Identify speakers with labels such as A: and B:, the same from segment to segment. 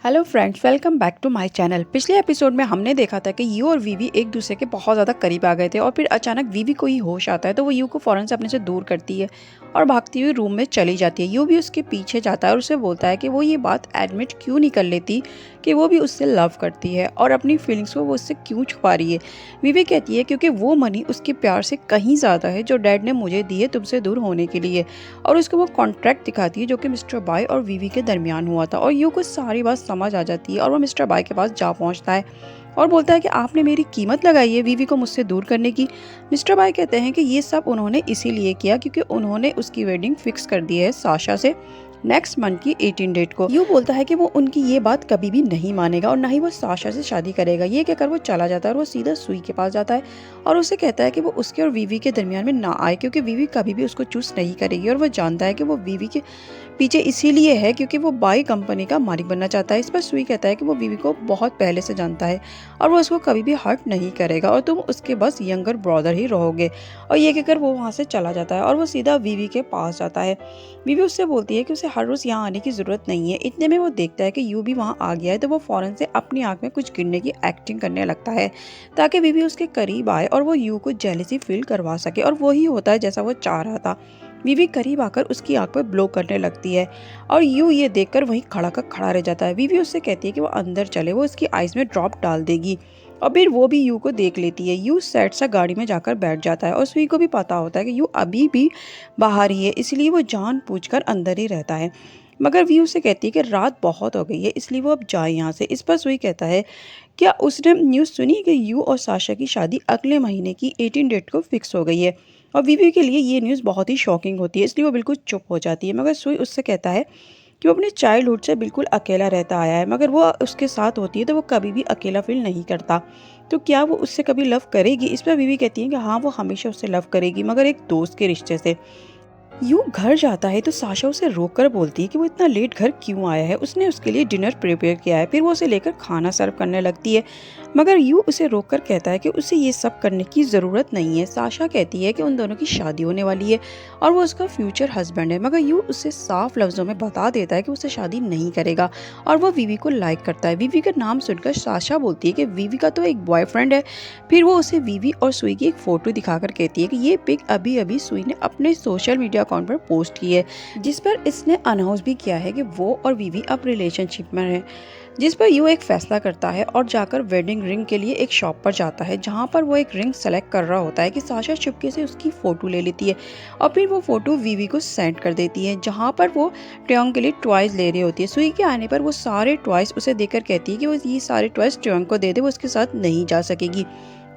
A: Hello friends, welcome back to my channel. पिछले episode में हमने देखा था कि यू और वीवी एक दूसरे के बहुत ज़्यादा करीब आ गए थे और फिर अचानक वीवी को ही होश आता है तो वो यू को फ़ौरन से अपने से दूर करती है और भागती हुई रूम में चली जाती है। यू भी उसके पीछे जाता है और उसे बोलता है कि वो ये बात एडमिट क्यों नहीं कर लेती कि वो भी उससे लव करती है और अपनी फीलिंग्स को वो उससे क्यों छुपा रही है। वीवी कहती है क्योंकि वो मनी उसके प्यार से कहीं ज़्यादा है जो डैड ने मुझे दी है तुमसे दूर होने के लिए, और उसको वो कॉन्ट्रैक्ट दिखाती है जो कि मिस्टर बाय और वीवी के दरमियान हुआ था। और यू को सारी बात समझ आ जाती है और वो मिस्टर बाय के पास जा पहुंचता है और बोलता है कि आपने मेरी कीमत लगाई है वीवी को मुझसे दूर करने की। मिस्टर बाय कहते हैं कि ये सब उन्होंने इसीलिए किया क्योंकि उन्होंने उसकी वेडिंग फिक्स कर दी है साशा से नेक्स्ट मंथ की 18 डेट को। यू बोलता है कि वो उनकी ये बात कभी भी नहीं मानेगा और ना ही वो साशा से शादी करेगा। ये कहकर वो चला जाता है और वो सीधा सुई के पास जाता है और उसे कहता है कि वो उसके और वीवी के दरमियान में ना आए क्योंकि वीवी कभी भी उसको चूज नहीं करेगी और वो जानता है कि वो वीवी के पीछे इसीलिए है क्योंकि वो बाई कंपनी का मालिक बनना चाहता है। इस पर सुई कहता है कि वो वीवी को बहुत पहले से जानता है और वो उसको कभी भी हर्ट नहीं करेगा और तुम उसके बस यंगर ब्रदर ही रहोगे। और ये कहकर वो वहाँ से चला जाता है और वो सीधा वीवी के पास जाता है। वीवी उससे बोलती है कि उसे हर रोज़ यहाँ आने की ज़रूरत नहीं है। इतने में वो देखता है कि यू भी वहाँ आ गया है तो वो फ़ौरन से अपनी आँख में कुछ गिरने की एक्टिंग करने लगता है ताकि वीवी उसके करीब आए और वो यू को जेलसी फील करवा सके, और वही होता है जैसा वो चाह रहा था। वीवी करीब आकर उसकी आंख पर ब्लो करने लगती है और यू ये देखकर वहीं खड़ा का खड़ा रह जाता है। वीवी उससे कहती है कि वो अंदर चले, वो उसकी आइज में ड्रॉप डाल देगी और फिर वो भी यू को देख लेती है। यू सैड सा गाड़ी में जाकर बैठ जाता है और सुई को भी पता होता है कि यू अभी भी बाहर ही है, इसलिए वो जानबूझकर अंदर ही रहता है। मगर वी उसे कहती है कि रात बहुत हो गई है इसलिए वो अब जाए यहाँ से। इस पर सुई कहता है क्या उसने न्यूज़ सुनी कि यू और साशा की शादी अगले महीने की 18 डेट को फिक्स हो गई है। और वीवी के लिए ये न्यूज़ बहुत ही शॉकिंग होती है इसलिए वो बिल्कुल चुप हो जाती है। मगर सुई उससे कहता है कि वो अपने चाइल्डहुड से बिल्कुल अकेला रहता आया है, मगर वो उसके साथ होती है तो वो कभी भी अकेला फील नहीं करता। तो क्या वो उससे कभी लव करेगी? इस पर वीवी कहती है कि हाँ, वो हमेशा उससे लव करेगी मगर एक दोस्त के रिश्ते से। यू घर जाता है तो साशा उसे रोककर बोलती है कि वो इतना लेट घर क्यों आया है, उसने उसके लिए डिनर प्रिपेयर किया है। फिर वो उसे लेकर खाना सर्व करने लगती है मगर यू उसे रोककर कहता है कि उसे ये सब करने की ज़रूरत नहीं है। साशा कहती है कि उन दोनों की शादी होने वाली है और वो उसका फ्यूचर हस्बैंड है, मगर यू उसे साफ लफ्ज़ों में बता देता है कि उसे शादी नहीं करेगा और वो वीवी को लाइक करता है। वीवी का नाम सुनकर साशा बोलती है कि वीवी का तो एक बॉयफ्रेंड है। फिर वो उसे वीवी और सुई की एक फ़ोटो दिखाकर कहती है कि ये पिक अभी अभी सुई ने अपने सोशल मीडिया अकाउंट पर पोस्ट की है जिस पर इसने अनाउंस भी किया है कि वो और वीवी अब रिलेशनशिप में है। जिस पर यू एक फैसला करता है और जाकर वेडिंग रिंग के लिए एक शॉप पर जाता है जहां पर वो एक रिंग सेलेक्ट कर रहा होता है कि साशा चुपके से उसकी फ़ोटो ले लेती है और फिर वो फ़ोटो वीवी को सेंड कर देती है जहां पर वो ट्योंग के लिए टॉयज ले रही होती है। सुई के आने पर वो सारे टॉयज उसे देकर कहती है कि वो ये सारे टॉयज ट्योंग को दे दे, वो उसके साथ नहीं जा सकेगी।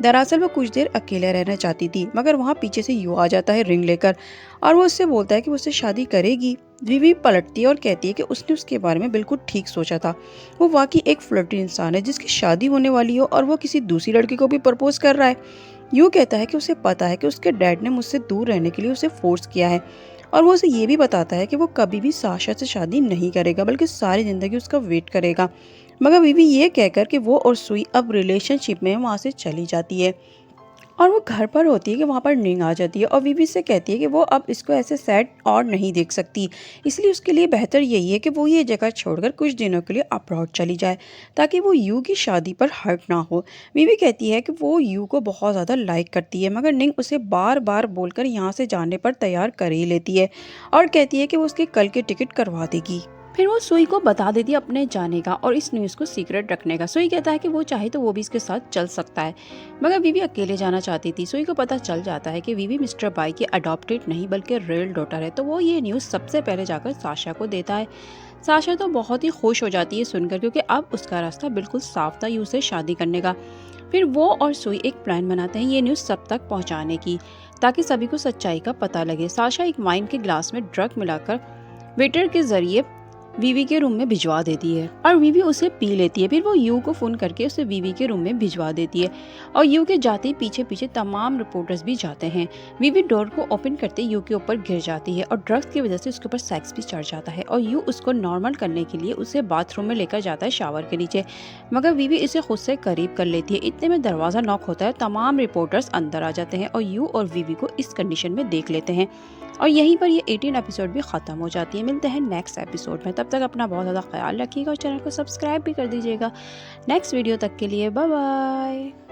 A: दरअसल वो कुछ देर अकेले रहना चाहती थी मगर वहाँ पीछे से यू आ जाता है रिंग लेकर और वो उससे बोलता है कि वो उससे शादी करेगी। वीवी पलटती है और कहती है कि उसने उसके बारे में बिल्कुल ठीक सोचा था। वो वाकई एक फ्लर्टी इंसान है जिसकी शादी होने वाली हो और वो किसी दूसरी लड़की को भी प्रपोज कर रहा है। यू कहता है कि उसे पता है कि उसके डैड ने मुझसे दूर रहने के लिए उसे फोर्स किया है और वो उसे ये भी बताता है कि वो कभी भी साशा से शादी नहीं करेगा बल्कि सारी ज़िंदगी उसका वेट करेगा। मगर बीवी ये कहकर कि वो और सुई अब रिलेशनशिप में वहाँ से चली जाती है और वो घर पर होती है कि वहाँ पर नींद आ जाती है और बीवी से कहती है कि वो अब इसको ऐसे सैड और नहीं देख सकती, इसलिए उसके लिए बेहतर यही है कि वो ये जगह छोड़कर कुछ दिनों के लिए अब्रॉड चली जाए ताकि वो यू की शादी पर हर्ट ना हो। बीवी कहती है कि वो यू को बहुत ज़्यादा लाइक करती है मगर निंग उसे बार बार बोलकर यहाँ से जाने पर तैयार कर ही लेती है और कहती है कि वो उसके कल के टिकट करवा देगी। फिर वो सुई को बता देती है अपने जाने का और इस न्यूज़ को सीक्रेट रखने का। सुई कहता है कि वो चाहे तो वो भी इसके साथ चल सकता है मगर वीवी अकेले जाना चाहती थी। सुई को पता चल जाता है कि वीवी मिस्टर बाई की अडॉप्टेड नहीं बल्कि रियल डॉटर है तो वो ये न्यूज़ सबसे पहले जाकर साशा को देता है। साशा तो बहुत ही खुश हो जाती है सुनकर क्योंकि अब उसका रास्ता बिल्कुल साफ था यू से शादी करने का। फिर वो और सुई एक प्लान बनाते हैं ये न्यूज़ सब तक पहुँचाने की ताकि सभी को सच्चाई का पता लगे। साशा एक वाइन के ग्लास में ड्रग मिलाकर वेटर के जरिए वीवी के रूम में भिजवा देती है और वीवी उसे पी लेती है। फिर वो यू को फोन करके उसे वीवी के रूम में भिजवा देती है और यू के जाते ही पीछे पीछे तमाम रिपोर्टर्स भी जाते हैं। वीवी डोर को ओपन करते यू के ऊपर गिर जाती है और ड्रग्स की वजह से उसके ऊपर सेक्स भी चढ़ जाता है और यू उसको नॉर्मल करने के लिए उसे बाथरूम में लेकर जाता है शावर के नीचे, मगर वीवी इसे खुद से करीब कर लेती है। इतने में दरवाज़ा नॉक होता है, तमाम रिपोर्टर्स अंदर आ जाते हैं और यू और वीवी को इस कंडीशन में देख लेते हैं। और यहीं पर ये 18 एपिसोड भी ख़त्म हो जाती है। मिलते हैं नेक्स्ट एपिसोड में, तब तक अपना बहुत ज़्यादा ख्याल रखिएगा और चैनल को सब्सक्राइब भी कर दीजिएगा। नेक्स्ट वीडियो तक के लिए बाय बाय।